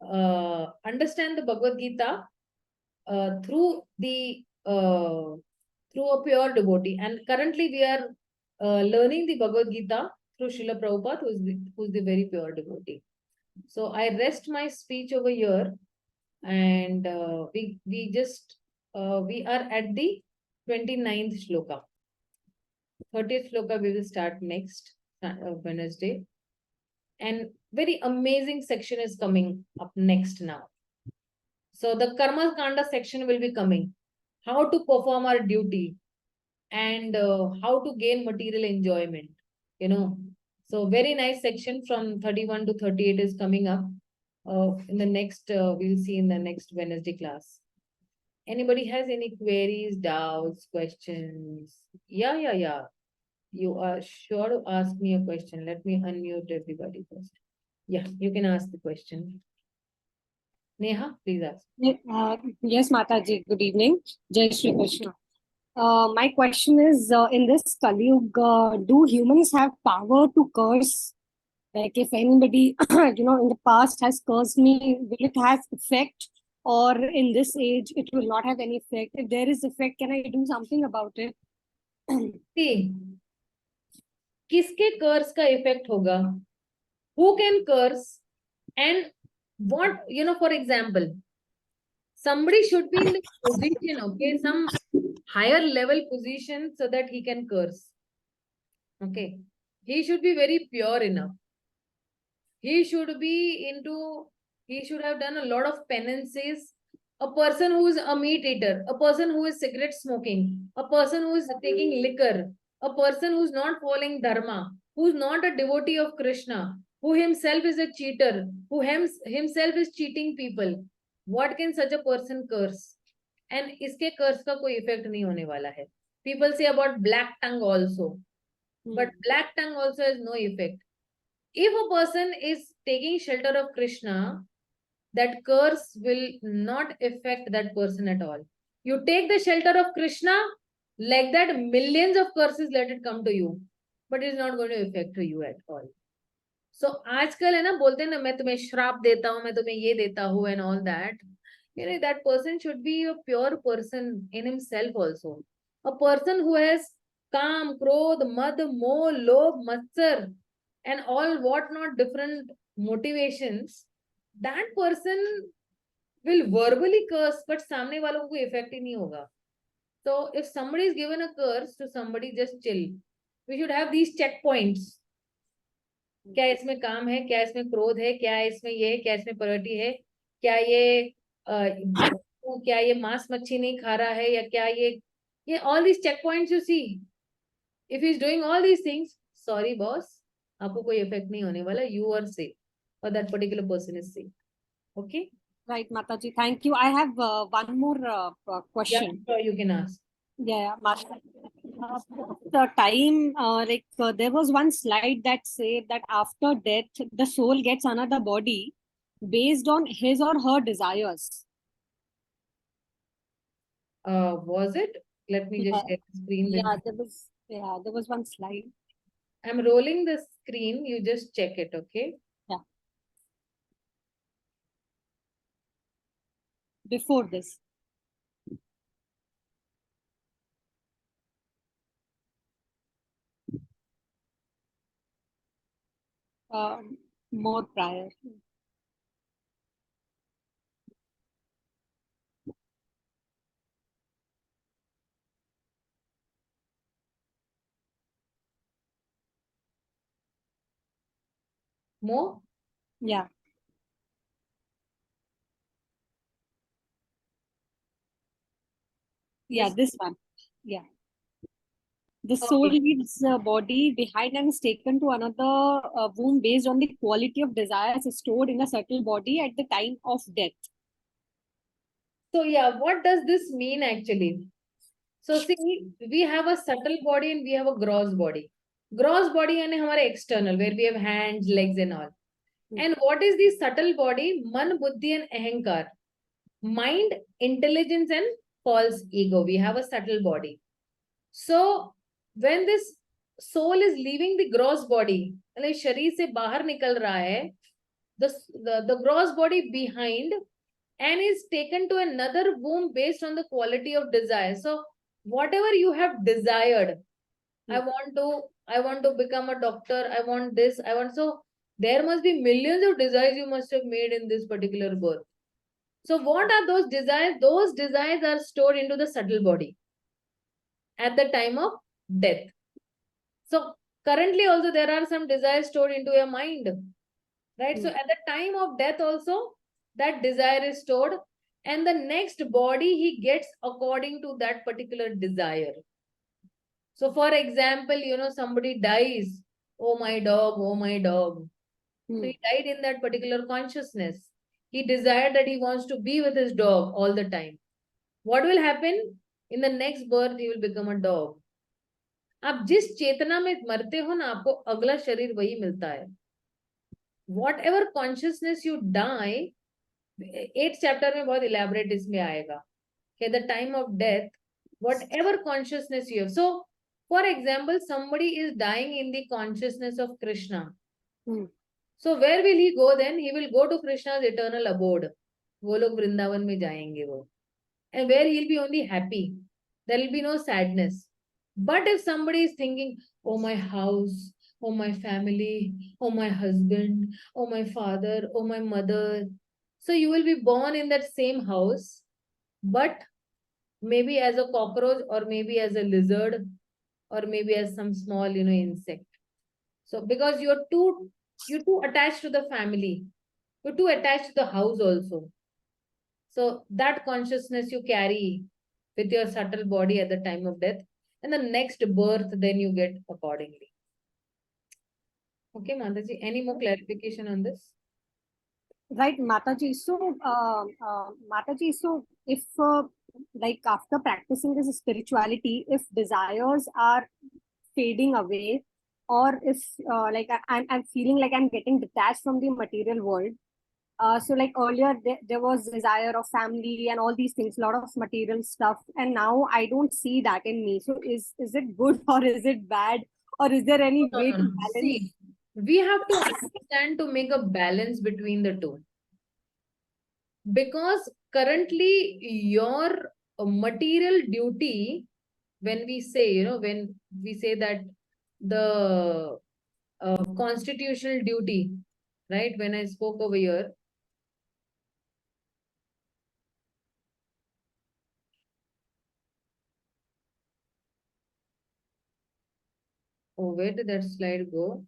understand the Bhagavad Gita through a pure devotee. And currently we are learning the Bhagavad Gita through Srila Prabhupada, who's the very pure devotee. So I rest my speech over here, and we are at the 29th shloka. 30th shloka we will start next Wednesday. And very amazing section is coming up next now. So the Karma Kanda section will be coming. How to perform our duty and how to gain material enjoyment. So very nice section from 31 to 38 is coming up. In the next, we'll see in the next Wednesday class. Anybody has any queries, doubts, questions? Yeah. You are sure to ask me a question. Let me unmute everybody first. Yeah, you can ask the question. Neha, please ask. Yes, Mataji. Good evening. Jai Shri Krishna. My question is, in this Kali Yuga, do humans have power to curse? Like if anybody, in the past has cursed me, will it have effect? Or in this age, it will not have any effect? If there is effect, can I do something about it? See, किसके कर्स का effect होगा? Who can curse? And what, for example, somebody should be in the position, okay, some higher level position so that he can curse. Okay. He should be very pure enough. He should have done a lot of penances. A person who is a meat eater, a person who is cigarette smoking, a person who is taking liquor, a person who's not following dharma, who's not a devotee of Krishna, who himself is a cheater, who himself is cheating people. What can such a person curse? And इसके कर्स का कोई effect नहीं होने वाला है. People say about black tongue also, but black tongue also has no effect. If a person is taking shelter of Krishna, that curse will not affect that person at all. You take the shelter of Krishna, like that, millions of curses let it come to you, but it is not going to affect you at all. So आजकल है ना, बोलते हैं ना, मैं तुम्हें श्राप देता हूँ, मैं तुम्हें ये देता हूँ, and all that. That person should be a pure person in himself also. A person who has काम, क्रोध, मद, मोह, लोभ, मत्सर, and all what not different motivations, that person will verbally curse, but सामने वालों को effect ही नहीं होगा. So if somebody is given a curse to somebody, just chill. We should have these checkpoints. क्या इसमें काम है, क्या इसमें क्रोध है, क्या इसमें ये है, क्या इसमें पॉवर्टी है, क्या ये मांस मच्छी नहीं खा रहा है, या क्या ये all these checkpoints you see. If he is doing all these things, sorry boss, आपको कोई effect नहीं होने वाला. You are safe, or that particular person is safe. Okay. Right, Mataji. Thank you. I have one more Yeah, question. sure, you can ask. Yeah, Mataji. The time, there was one slide that said that after death, the soul gets another body based on his or her desires. Was it? Let me just share the screen. There was one slide. I'm rolling the screen. You just check it, okay? Yeah. Before this. More prior. More? Yeah. Yeah, this one. Yeah. The soul leaves the body behind and is taken to another womb based on the quality of desires stored in a subtle body at the time of death. So yeah, what does this mean actually? So see, we have a subtle body and we have a gross body. Gross body and हमारे external, where we have hands, legs and all. And what is the subtle body? Man, buddhi and ahankar. Mind, intelligence and false ego. We have a subtle body. So when this soul is leaving the gross body, मतलब शरीर से बाहर निकल रहा है, the gross body behind, and is taken to another womb based on the quality of desire. So whatever you have desired, I want to become a doctor, I want this, I want, so there must be millions of desires you must have made in this particular birth. So what are those desires? Those desires are stored into the subtle body at the time of death. So currently also there are some desires stored into your mind, right? So at the time of death also, that desire is stored, and the next body he gets according to that particular desire. So for example, somebody dies, oh my dog, oh my dog. So he died in that particular consciousness. He desired that he wants to be with his dog all the time. What will happen? In the next birth, he will become a dog. आप जिस चेतना में मरते हो ना, आपको अगला शरीर वही मिलता है. Whatever consciousness you die, 8th chapter में बहुत elaborate इसमें आएगा. At the time of death, whatever consciousness you have. So, for example, somebody is dying in the consciousness of Krishna. So where will he go then? He will go to Krishna's eternal abode. वो लोग वृंदावन में जाएंगे वो. And where he'll be only happy. There will be no sadness. But if somebody is thinking, oh my house, oh my family, oh my husband, oh my father, oh my mother. So you will be born in that same house, but maybe as a cockroach, or maybe as a lizard, or maybe as some small, insect. So because you're too attached to the family, you're too attached to the house also. So that consciousness you carry with your subtle body at the time of death, and the next birth then you get accordingly. Okay, Mataji, any more clarification on this? Right, Mataji. So, Mataji, so if like after practicing this spirituality, if desires are fading away, or if like I'm feeling like I'm getting detached from the material world. So like earlier there was desire of family and all these things, a lot of material stuff, and now I don't see that in me. So is it good or is it bad, or is there any No, way no, to no. balance? See, we have to understand to make a balance between the two. Because currently your material duty, when we say, when we say that the constitutional duty, right? When I spoke over here, oh, where did that slide go?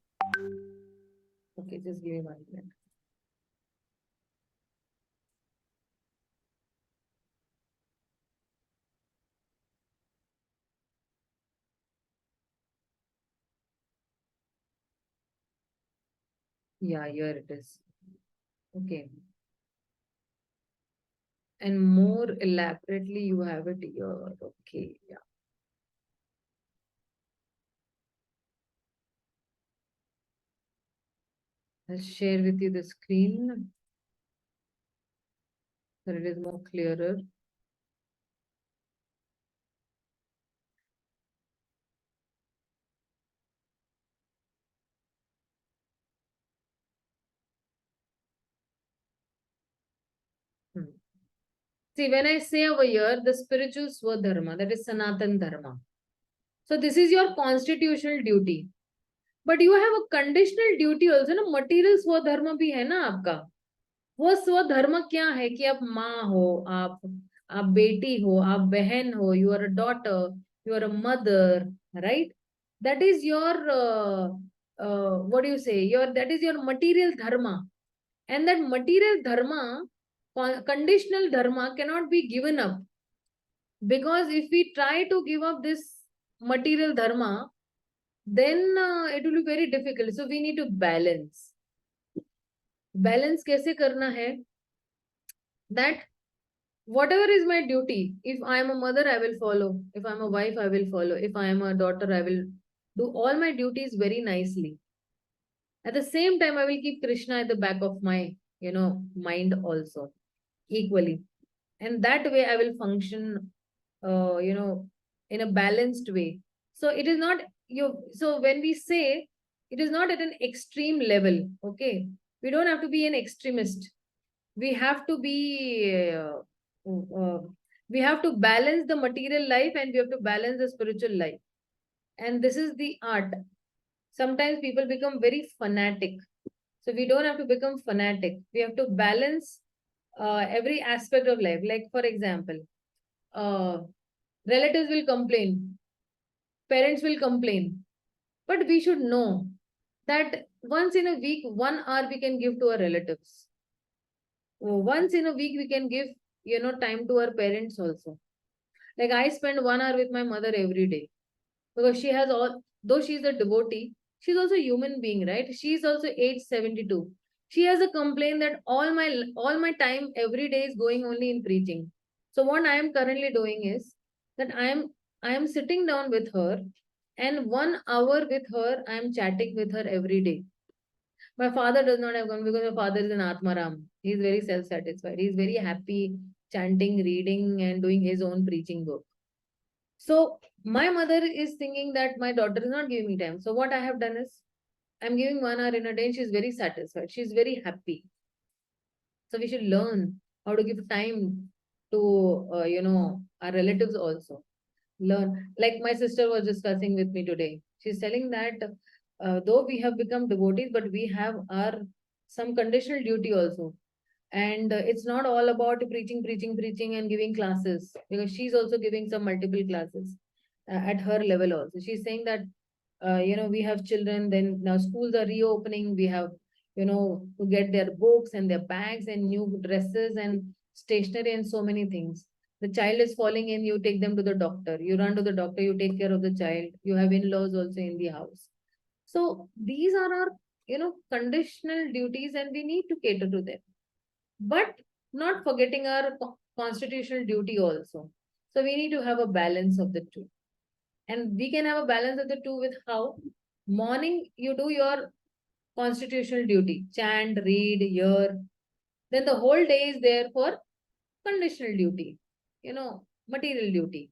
Okay, just give me 1 minute. Yeah, here it is. Okay. And more elaborately, you have it here. Okay, yeah. I'll share with you the screen so it is more clearer. Hmm. See, when I say over here, the spiritual Swadharma, that is Sanatan Dharma. So this is your constitutional duty. But you have a conditional duty also, ना material स्वधर्म भी है ना आपका. वो स्वधर्म क्या है कि आप माँ हो, आप बेटी हो, आप बहन हो, you are a daughter, you are a mother, right? That is your what do you say? That is your material dharma, and that material dharma, conditional dharma, cannot be given up. Because if we try to give up this material dharma, then it will be very difficult. So we need to balance. Balance कैसे करना है? That whatever is my duty, if I am a mother, I will follow. If I am a wife, I will follow. If I am a daughter, I will do all my duties very nicely. At the same time, I will keep Krishna at the back of my, mind also, equally. And that way I will function, in a balanced way. So it is not so when we say, it is not at an extreme level. Okay, we don't have to be an extremist. We have to be we have to balance the material life, and we have to balance the spiritual life. And this is the art. Sometimes people become very fanatic. So we don't have to become fanatic. We have to balance every aspect of life. Like, for example, uh, relatives will complain, parents will complain, but we should know that once in a week, 1 hour we can give to our relatives. Once in a week, we can give, time to our parents also. Like I spend 1 hour with my mother every day, because she has all, though she's a devotee, she's also a human being, right? She's also age 72. She has a complaint that all my time every day is going only in preaching. So what I am currently doing is that I am sitting down with her, and 1 hour with her, I am chatting with her every day. My father does not have gone, because my father is an Atmaram. He is very self-satisfied. He is very happy chanting, reading, and doing his own preaching work. So my mother is thinking that my daughter is not giving me time. So what I have done is, I'm giving 1 hour in a day, and she's very satisfied. She's very happy. So we should learn how to give time to our relatives also. Learn. Like my sister was discussing with me today. She's telling that though we have become devotees, but we have our some conditional duty also. And it's not all about preaching, preaching, preaching and giving classes, because she's also giving some multiple classes at her level also. She's saying that, we have children, then now schools are reopening. We have, to get their books and their bags and new dresses and stationery and so many things. The child is falling in, you take them to the doctor. You run to the doctor, you take care of the child. You have in-laws also in the house. So these are our, conditional duties, and we need to cater to them. but not forgetting our constitutional duty also. So we need to have a balance of the two. And we can have a balance of the two with how? Morning, you do your constitutional duty, chant, read, hear. Then the whole day is there for conditional duty, material duty.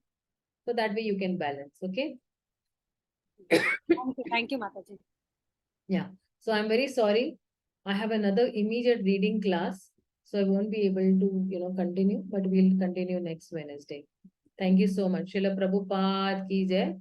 So that way you can balance. Okay. Thank you, Mataji. Yeah. So I'm very sorry. I have another immediate reading class. So I won't be able to, continue, but we'll continue next Wednesday. Thank you so much. Srila Prabhupada ki jai.